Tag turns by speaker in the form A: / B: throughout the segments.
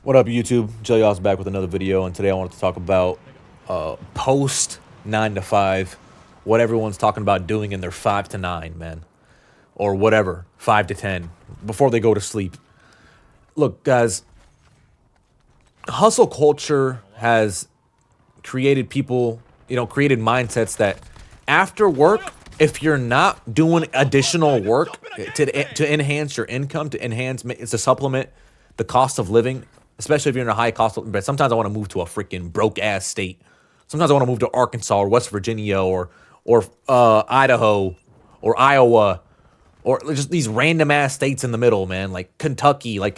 A: What up, YouTube? Joe Y'all's back with another video, and today I wanted to talk about post 9 to 5, what everyone's talking about doing in their 5 to 9, man, or whatever, 5 to 10, before they go to sleep. Look, guys, hustle culture has created people, created mindsets that after work, if you're not doing additional work to enhance your income, to supplement the cost of living, especially if you're in a high cost of, but sometimes I want to move to a freaking broke ass state. Sometimes I want to move to Arkansas or West Virginia or Idaho or Iowa or just these random ass states in the middle, man, like Kentucky, like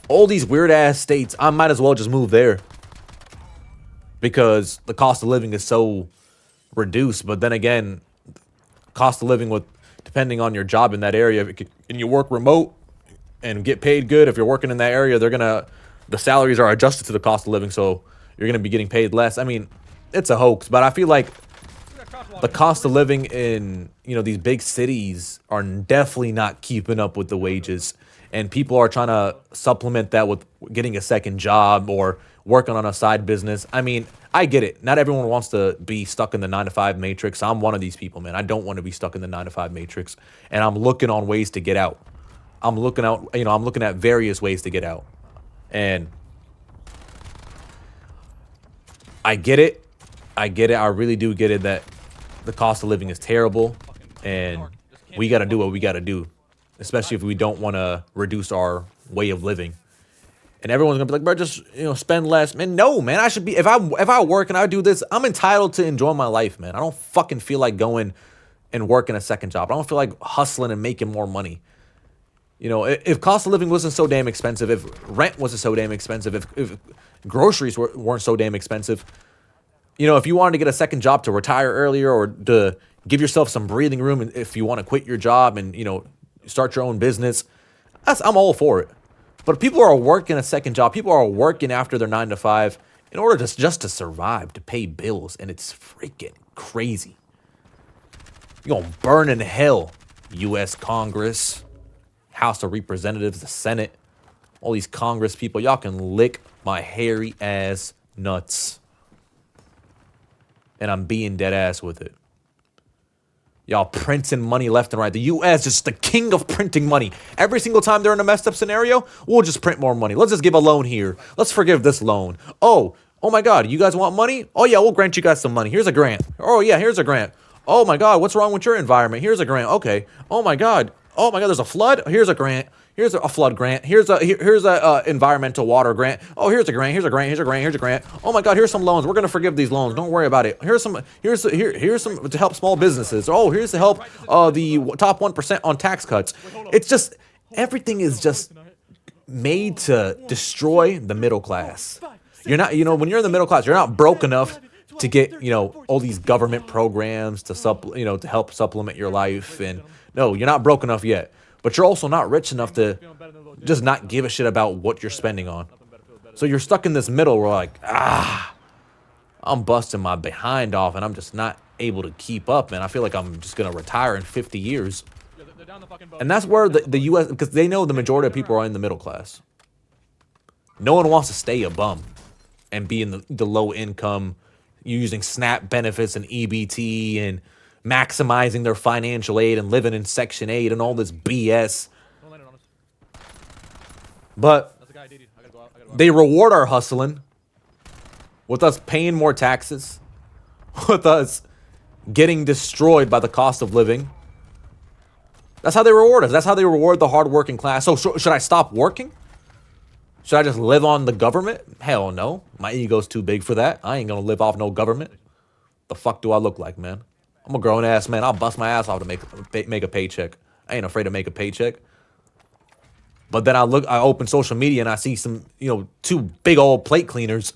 A: all these weird ass states. I might as well just move there because the cost of living is so reduced. But then again, cost of living, with depending on your job in that area, and you work remote and get paid good, if you're working in that area, the salaries are adjusted to the cost of living, so you're gonna be getting paid less. I mean, it's a hoax, but I feel like the cost of living in these big cities are definitely not keeping up with the wages, and people are trying to supplement that with getting a second job or working on a side business. I mean, I get it. Not everyone wants to be stuck in the 9 to 5 matrix. I'm one of these people, man. I don't want to be stuck in the 9 to 5 matrix, and I'm looking on ways to get out. I'm looking at various ways to get out. And I get it. I get it. I really do get it that the cost of living is terrible, and we got to do what we got to do, especially if we don't want to reduce our way of living. And everyone's gonna be like, bro, just spend less. Man, no, man. I should be, if I work and I do this, I'm entitled to enjoy my life, man. I don't fucking feel like going and working a second job. I don't feel like hustling and making more money. If cost of living wasn't so damn expensive, if rent wasn't so damn expensive, if groceries weren't so damn expensive, if you wanted to get a second job to retire earlier or to give yourself some breathing room, and if you want to quit your job and start your own business, I'm all for it. But people are working a second job. People are working after their 9 to 5 in order just to survive, to pay bills, and it's freaking crazy. You're gonna burn in hell, U.S. Congress, House of Representatives, the Senate, all these Congress people. Y'all can lick my hairy ass nuts. And I'm being dead ass with it. Y'all printing money left and right. The U.S. is the king of printing money. Every single time they're in a messed up scenario, we'll just print more money. Let's just give a loan here. Let's forgive this loan. Oh my God, you guys want money? Oh yeah, we'll grant you guys some money. Here's a grant. Oh yeah, here's a grant. Oh my God, what's wrong with your environment? Here's a grant. Okay. Oh my God, there's a flood. Here's a grant. Here's a flood grant. Here's a environmental water grant. Oh, here's a grant. Here's a grant. Here's a grant. Here's a grant. Oh my God, here's some loans. We're gonna forgive these loans. Don't worry about it. Here's some to help small businesses. Oh, here's to help the top 1% on tax cuts. It's just, everything is just made to destroy the middle class. You're not, when you're in the middle class, you're not broke enough to get all these government programs to help supplement your life. And no, you're not broke enough yet. But you're also not rich enough to just not give a shit about what you're spending on. So you're stuck in this middle where like, I'm busting my behind off and I'm just not able to keep up. And I feel like I'm just going to retire in 50 years. And that's where the U.S., because they know the majority of people are in the middle class. No one wants to stay a bum and be in the low income, using SNAP benefits and EBT and maximizing their financial aid and living in Section 8 and all this BS. But they reward our hustling with us paying more taxes, with us getting destroyed by the cost of living. That's how they reward us. That's how they reward the hardworking class. So should I stop working? Should I just live on the government? Hell no. My ego's too big for that. I ain't gonna live off no government. The fuck do I look like, man? I'm a grown ass man. I'll bust my ass off to make a paycheck. I ain't afraid to make a paycheck. But then I open social media and I see some, two big old plate cleaners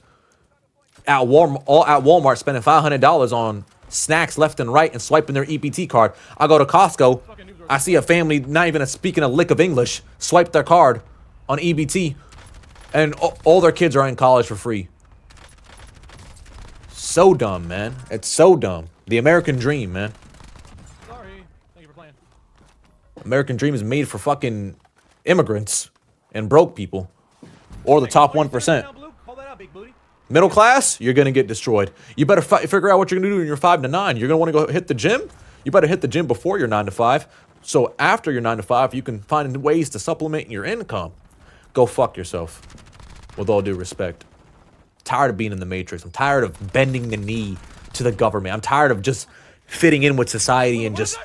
A: at Walmart spending $500 on snacks left and right and swiping their EBT card. I go to Costco. I see a family not even speaking a lick of English swipe their card on EBT, and all their kids are in college for free. So dumb, man. It's so dumb. The American dream, man.
B: Sorry. Thank you for playing.
A: American dream is made for fucking immigrants and broke people. or the top
B: Hey,
A: 1%.
B: now, Blue. Call that out, big booty.
A: Middle class, you're going to get destroyed. You better figure out what you're going to do in your 5 to 9. You're going to want to go hit the gym. You better hit the gym before your 9 to 5. So after your 9 to 5, you can find ways to supplement your income. Go fuck yourself. With all due respect. Tired of being in the matrix. I'm tired of bending the knee to the government. I'm tired of just fitting in with society and just,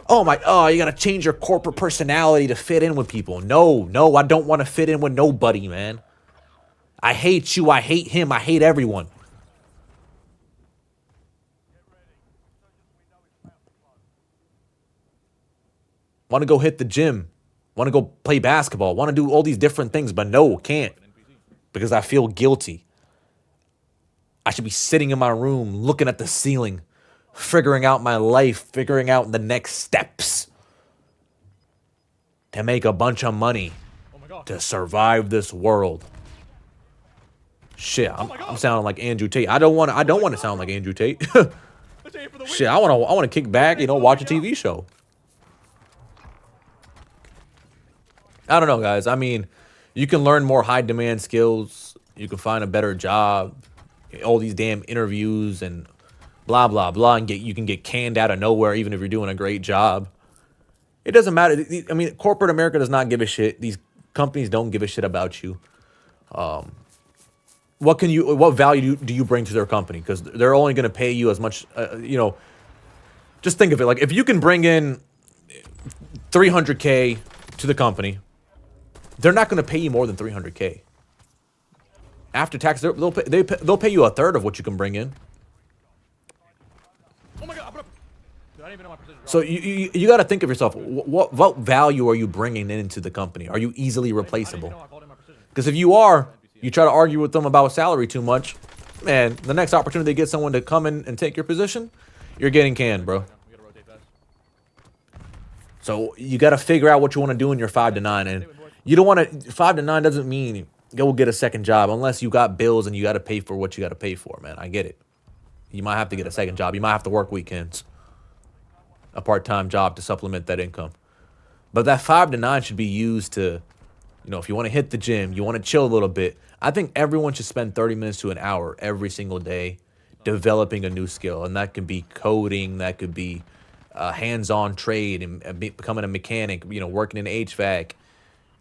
A: oh, you got to change your corporate personality to fit in with people. No, I don't want to fit in with nobody, man. I hate you. I hate him. I hate everyone. Want to go hit the gym. Want to go play basketball. Want to do all these different things, but no, can't. Because I feel guilty. I should be sitting in my room, looking at the ceiling, figuring out my life, figuring out the next steps to make a bunch of money to survive this world. Shit, I'm sounding like Andrew Tate. I don't want to sound like Andrew Tate. Shit, I want to kick back, watch a TV show. I don't know, guys. I mean, you can learn more high demand skills. You can find a better job. All these damn interviews and blah blah blah, and you can get canned out of nowhere even if you're doing a great job. It doesn't matter. I mean, corporate America does not give a shit. These companies don't give a shit about you. What value do you bring to their company? Because they're only going to pay you as much, just think of it. Like, if you can bring in $300K to the company, they're not going to pay you more than $300K. After tax, they'll pay you a third of what you can bring in.
B: Oh my god! Dude, I didn't even know my precision.
A: So you got to think of yourself. What value are you bringing into the company? Are you easily replaceable? Because if you are, you try to argue with them about salary too much, man, the next opportunity to get someone to come in and take your position, you're getting canned, bro. So you got to figure out what you want to do in your 5 to 9. And you don't want to, 5 to 9 doesn't mean go get a second job unless you got bills and you got to pay for what you got to pay for, man. I get it. You might have to get a second job. You might have to work weekends. A part-time job to supplement that income. But that 5 to 9 should be used to, if you want to hit the gym, you want to chill a little bit. I think everyone should spend 30 minutes to an hour every single day developing a new skill. And that could be coding. That could be hands-on trade and becoming a mechanic, working in HVAC.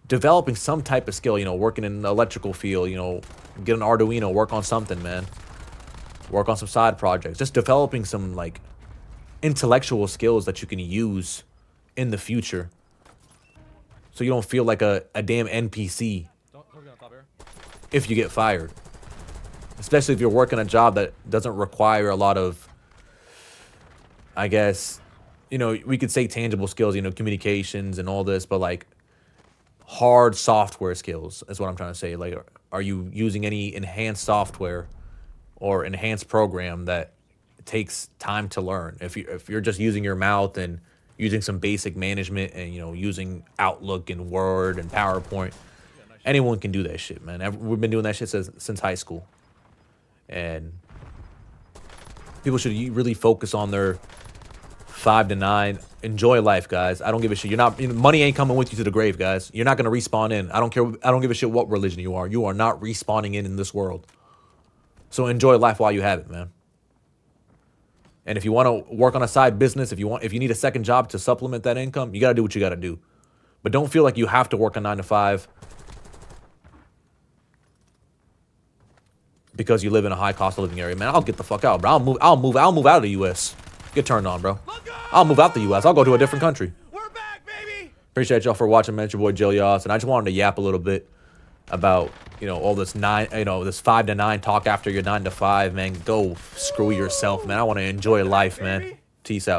A: Developing some type of skill, working in the electrical field, get an Arduino, work on something, man. Work on some side projects. Just developing some, like, intellectual skills that you can use in the future. So you don't feel like a damn NPC if you get fired. Especially if you're working a job that doesn't require a lot of, I guess, we could say tangible skills, communications and all this, but like hard software skills is what I'm trying to say. Like, are you using any enhanced software or enhanced program that takes time to learn? If you're just using your mouth and using some basic management and, using Outlook and Word and PowerPoint, anyone can do that shit, man. We've been doing that shit since high school. And people should really focus on their 5 to 9. Enjoy life, guys. I don't give a shit. Money ain't coming with you to the grave, guys. You're not going to respawn in. I don't care. I don't give a shit what religion you are. You are not respawning in this world. So enjoy life while you have it, man. And if you want to work on a side business, if you need a second job to supplement that income, you got to do what you got to do. But don't feel like you have to work a 9 to 5 because you live in a high cost of living area, man. I'll get the fuck out, bro. I'll move out of the US. Get turned on, bro. I'll move out the US. I'll go to a different country.
B: We're back, baby.
A: Appreciate y'all for watching, man. It's your boy Jill Yoss, and I just wanted to yap a little bit about, all this this 5 to 9 talk after your 9 to 5, man. Go screw yourself, man. I want to enjoy life, man. Peace out.